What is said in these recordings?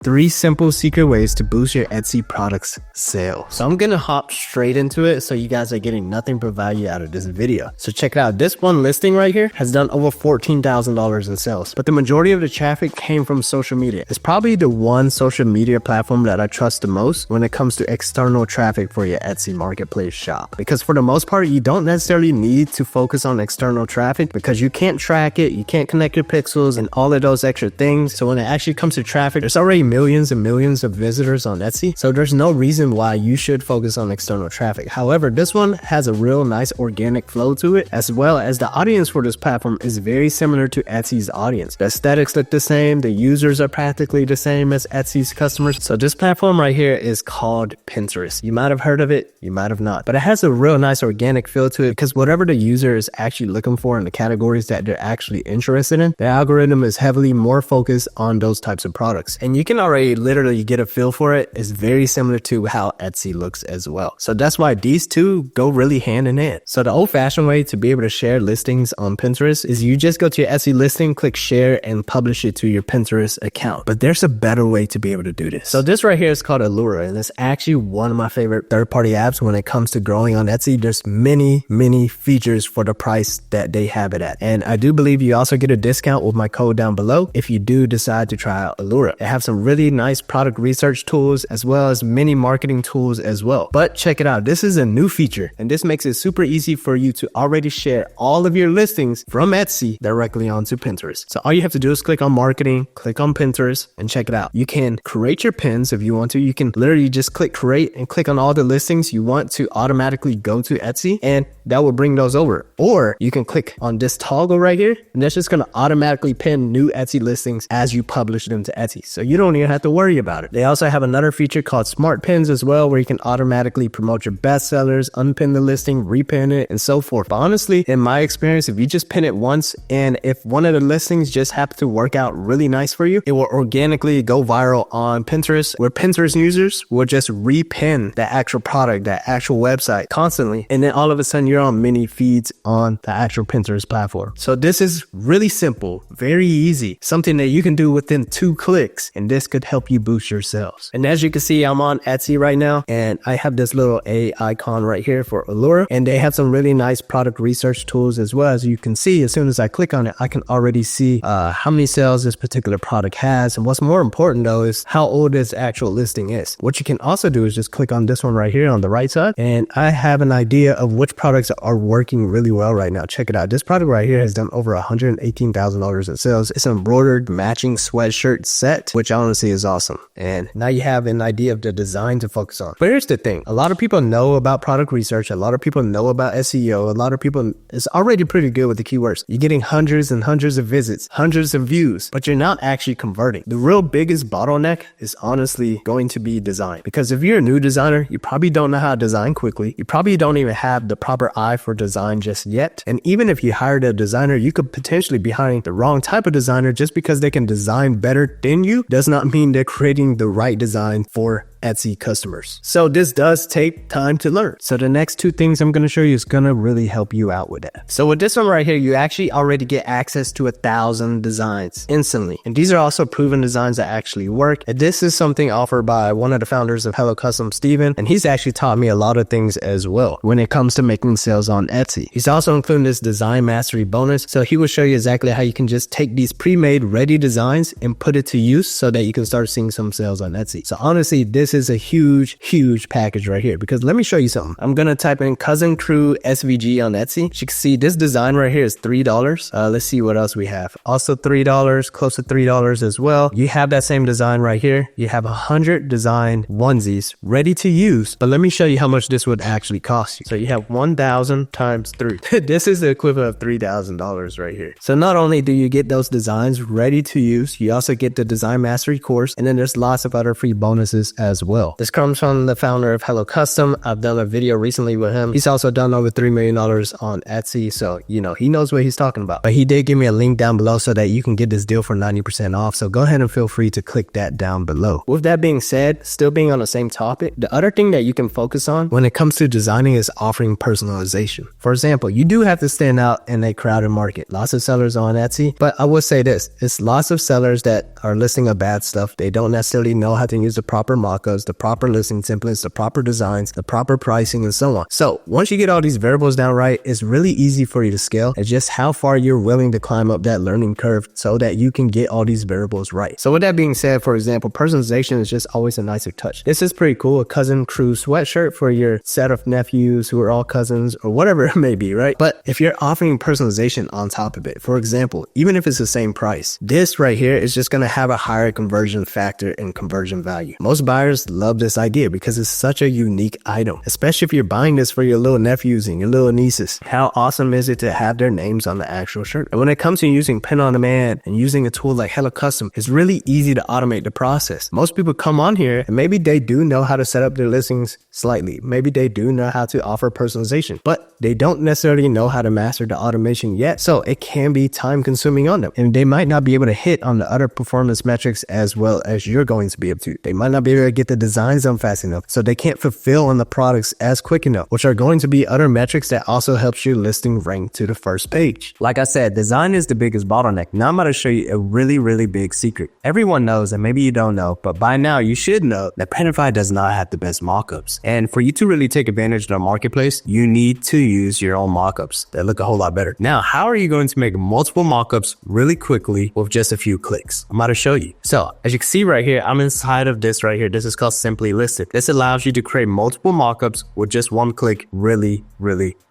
3 simple secret ways to boost your Etsy products sales. So I'm gonna hop straight into it so you guys are getting nothing but value out of this video. So check it out. This one listing right here has done over $14,000 in sales, but the majority of the traffic came from social media. It's probably the one social media platform that I trust the most when it comes to external traffic for your Etsy marketplace shop. Because for the most part, you don't necessarily need to focus on external traffic because you can't track it, you can't connect your pixels and all of those extra things. So when it actually comes to traffic, there's already millions and millions of visitors on Etsy. So there's no reason why you should focus on external traffic. However, this one has a real nice organic flow to it, as well as the audience for this platform is very similar to Etsy's audience. The aesthetics look the same. The users are practically the same as Etsy's customers. So this platform right here is called Pinterest. You might have heard of it, you might have not, but it has a real nice organic feel to it because whatever the user is actually looking for in the categories that they're actually interested in, the algorithm is heavily more focused on those types of products. And you can already literally get a feel for it. It's very similar to how Etsy looks as well. So that's why these two go really hand in hand. So the old-fashioned way to be able to share listings on Pinterest is you just go to your Etsy listing, click share, and publish it to your Pinterest account. But there's a better way to be able to do this. So this right here is called Allura, and it's actually one of my favorite third-party apps when it comes to growing on Etsy. There's many features for the price that they have it at. And I do believe you also get a discount with my code down below if you do decide to try out Allura. They have some really nice product research tools as well as many marketing tools as well. But check it out. This is a new feature, and this makes it super easy for you to already share all of your listings from Etsy directly onto Pinterest. So all you have to do is click on marketing, click on Pinterest, and check it out. You can create your pins if you want to. You can literally just click create and click on all the listings you want to automatically go to Etsy, and that will bring those over. Or you can click on this toggle right here, and that's just going to automatically pin new Etsy listings as you publish them to Etsy. So you don't even have to worry about it. They also have another feature called Smart Pins as well, where you can automatically promote your bestsellers, unpin the listing, repin it, and so forth. But honestly, in my experience, if you just pin it once, and if one of the listings just happens to work out really nice for you, it will organically go viral on Pinterest, where Pinterest users will just repin the actual product, that actual website constantly. And then all of a sudden you're on mini feeds on the actual Pinterest platform. So this is really simple, very easy, something that you can do within 2 clicks, and this could help you boost your sales. And as you can see, I'm on Etsy right now, and I have this little A icon right here for Allura, and they have some really nice product research tools as well. As you can see, as soon as I click on it, I can already see how many sales this particular product has. And what's more important though is how old this actual listing is. What you can also do is just click on this one right here on the right side, and I have an idea of which products are working really well right now. Check it out. This product right here has done over $118,000 in sales. It's an embroidered matching sweatshirt set, which honestly is awesome. And now you have an idea of the design to focus on. But here's the thing. A lot of people know about product research. A lot of people know about SEO. A lot of people is already pretty good with the keywords. You're getting hundreds and hundreds of visits, hundreds of views, but you're not actually converting. The real biggest bottleneck is honestly going to be design. Because if you're a new designer, you probably don't know how to design quickly. You probably don't even have the proper eye for design just yet. And even if you hired a designer, you could potentially be hiring the wrong type of designer. Just because they can design better than you does not mean they're creating the right design for Etsy customers. So this does take time to learn. So the next 2 things I'm going to show you is going to really help you out with that. So with this one right here, you actually already get access to 1,000 designs instantly. And these are also proven designs that actually work. And this is something offered by one of the founders of Hello Custom, Steven. And he's actually taught me a lot of things as well when it comes to making sales on Etsy. He's also including this design mastery bonus. So he will show you exactly how you can just take these pre-made ready designs and put it to use so that you can start seeing some sales on Etsy. So honestly, this is a huge package right here, because let me show you something. I'm gonna type in Cousin Crew SVG on Etsy. As you can see, this design right here is $3. Let's see what else we have. Also $3, close to $3 as well. You have that same design right here. You have 100 design onesies ready to use, but let me show you how much this would actually cost you. So you have 1,000 times 3. This is the equivalent of $3,000 right here. So not only do you get those designs ready to use, you also get the design mastery course, and then there's lots of other free bonuses as as well. This comes from the founder of Hello Custom. I've done a video recently with him. He's also done over $3 million on Etsy. So, you know, he knows what he's talking about. But he did give me a link down below so that you can get this deal for 90% off. So go ahead and feel free to click that down below. With that being said, still being on the same topic, the other thing that you can focus on when it comes to designing is offering personalization. For example, you do have to stand out in a crowded market. Lots of sellers on Etsy, but I will say this, it's lots of sellers that are listing a bad stuff. They don't necessarily know how to use the proper mockups, the proper listing templates, the proper designs, the proper pricing, and so on. So once you get all these variables down right, it's really easy for you to scale. It's just how far you're willing to climb up that learning curve so that you can get all these variables right. So with that being said, for example, personalization is just always a nicer touch. This is pretty cool. A cousin crew sweatshirt for your set of nephews who are all cousins or whatever it may be, right? But if you're offering personalization on top of it, for example, even if it's the same price, this right here is just going to have a higher conversion factor and conversion value. Most buyers love this idea because it's such a unique item, especially if you're buying this for your little nephews and your little nieces. How awesome is it to have their names on the actual shirt? And when it comes to using print on demand and using a tool like Hello Custom, it's really easy to automate the process. Most people come on here and maybe they do know how to set up their listings slightly. Maybe they do know how to offer personalization, but they don't necessarily know how to master the automation yet. So it can be time consuming on them, and they might not be able to hit on the other performance metrics as well as you're going to be able to. They might not be able to get the designs done fast enough, so they can't fulfill on the products as quick enough, which are going to be other metrics that also helps your listing rank to the first page. Like I said, design is the biggest bottleneck. Now I'm about to show you a really big secret. Everyone knows, and maybe you don't know, but by now you should know that Printify does not have the best mockups. And for you to really take advantage of the marketplace, you need to use your own mockups that look a whole lot better. Now, how are you going to make multiple mockups really quickly with just a few clicks? I'm about to show you. So as you can see right here, I'm inside of this right here. This is called Simply Listed. This allows you to create multiple mockups with just one click really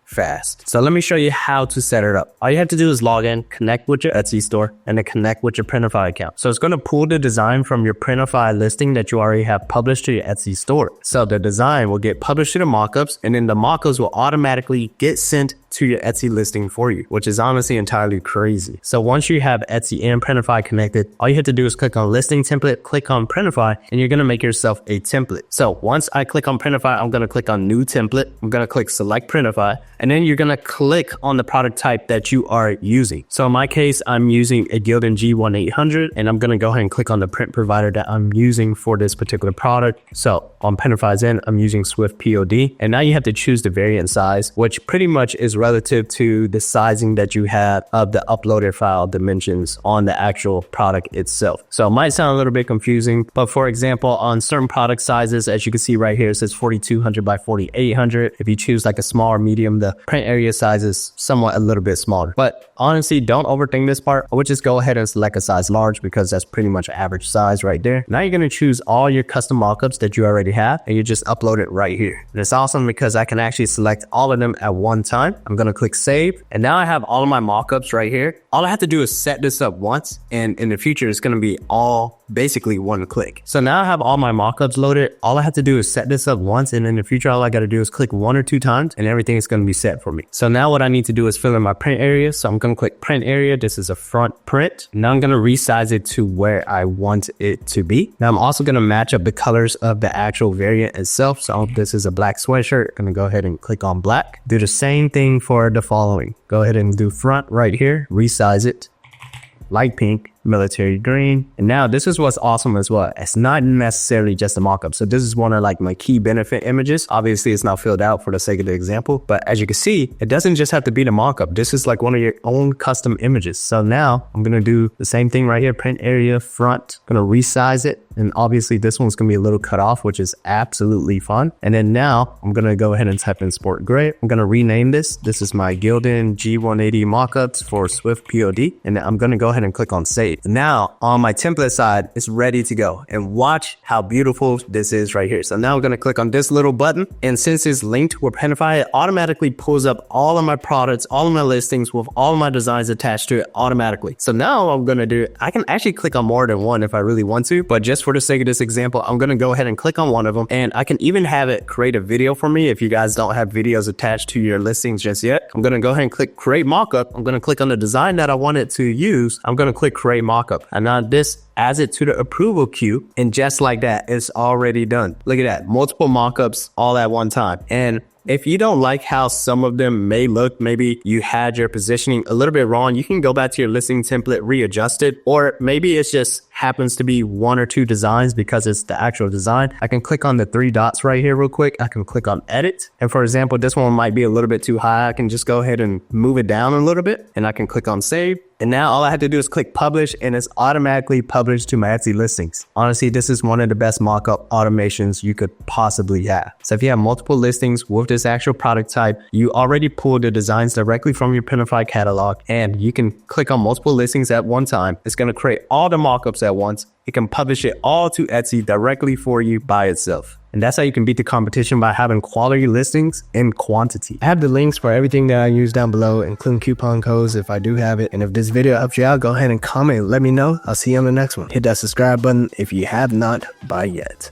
fast. So let me show you how to set it up. All you have to do is log in, connect with your Etsy store, and then connect with your Printify account. So it's going to pull the design from your Printify listing that you already have published to your Etsy store. So the design will get published to the mockups, and then the mockups will automatically get sent to your Etsy listing for you, which is honestly entirely crazy. So once you have Etsy and Printify connected, all you have to do is click on listing template, click on Printify, and you're going to make yourself a template. So once I click on Printify, I'm going to click on new template. I'm going to click select Printify, and then you're going to click on the product type that you are using. So in my case, I'm using a Gildan G1800, and I'm going to go ahead and click on the print provider that I'm using for this particular product. So on Printify's end, I'm using Swift POD, and now you have to choose the variant size, which pretty much is relative to the sizing that you have of the uploaded file dimensions on the actual product itself. So it might sound a little bit confusing, but for example, on certain product sizes, as you can see right here, it says 4200 by 4800. If you choose like a small or medium, the print area size is somewhat a little bit smaller. But honestly, don't overthink this part. I would just go ahead and select a size large because that's pretty much average size right there. Now you're going to choose all your custom mockups that you already have, and you just upload it right here. And it's awesome because I can actually select all of them at one time. I'm going to click save, and now I have all of my mockups right here. All I have to do is set this up once, and in the future it's going to be all basically one click. So now I have all my mockups loaded. All I have to do is set this up once, and in the future all I got to do is click 1 or 2 times and everything is going to be set for me. So now what I need to do is fill in my print area. So I'm going to click print area. This is a front print. Now I'm going to resize it to where I want it to be. Now I'm also going to match up the colors of the actual variant itself. So this is a black sweatshirt. I'm going to go ahead and click on black. Do the same thing for the following. Go ahead and do front right here, resize it, light pink, military green. And now this is what's awesome as well. It's not necessarily just a mockup. So this is one of like my key benefit images. Obviously it's not filled out for the sake of the example, but as you can see, it doesn't just have to be the mockup. This is like one of your own custom images. So now I'm going to do the same thing right here, print area, front, going to resize it. And obviously this one's going to be a little cut off, which is absolutely fun. And then now I'm going to go ahead and type in sport gray. I'm going to rename this. This is my Gildan G180 mockups for Swift POD. And I'm going to go ahead and click on save. Now on my template side, it's ready to go, and watch how beautiful this is right here. So now I'm going to click on this little button, and since it's linked with Printify, it automatically pulls up all of my products, all of my listings with all of my designs attached to it automatically. So now what I'm going to do, I can actually click on more than one if I really want to, but just for the sake of this example, I'm going to go ahead and click on one of them, and I can even have it create a video for me if you guys don't have videos attached to your listings just yet. I'm going to go ahead and click create mockup. I'm going to click on the design that I wanted to use. I'm going to click create mockup. And now this adds it to the approval queue, and just like that, it's already done. Look at that, multiple mockups all at one time. And if you don't like how some of them may look, maybe you had your positioning a little bit wrong, you can go back to your listing template, readjust it, or maybe it's just happens to be one or two designs because it's the actual design. I can click on the three dots right here real quick. I can click on edit. And for example, this one might be a little bit too high. I can just go ahead and move it down a little bit, and I can click on save. And now all I have to do is click publish, and it's automatically published to my Etsy listings. Honestly, this is one of the best mockup automations you could possibly have. So if you have multiple listings with this actual product type, you already pull the designs directly from your Pinify catalog, and you can click on multiple listings at one time. It's going to create all the mockups at once. It can publish it all to Etsy directly for you by itself. And that's how you can beat the competition, by having quality listings in quantity. I have the links for everything that I use down below, including coupon codes if I do have it. And if this video helps you out, go ahead and comment. Let me know. I'll see you on the next one. Hit that subscribe button if you have not by yet.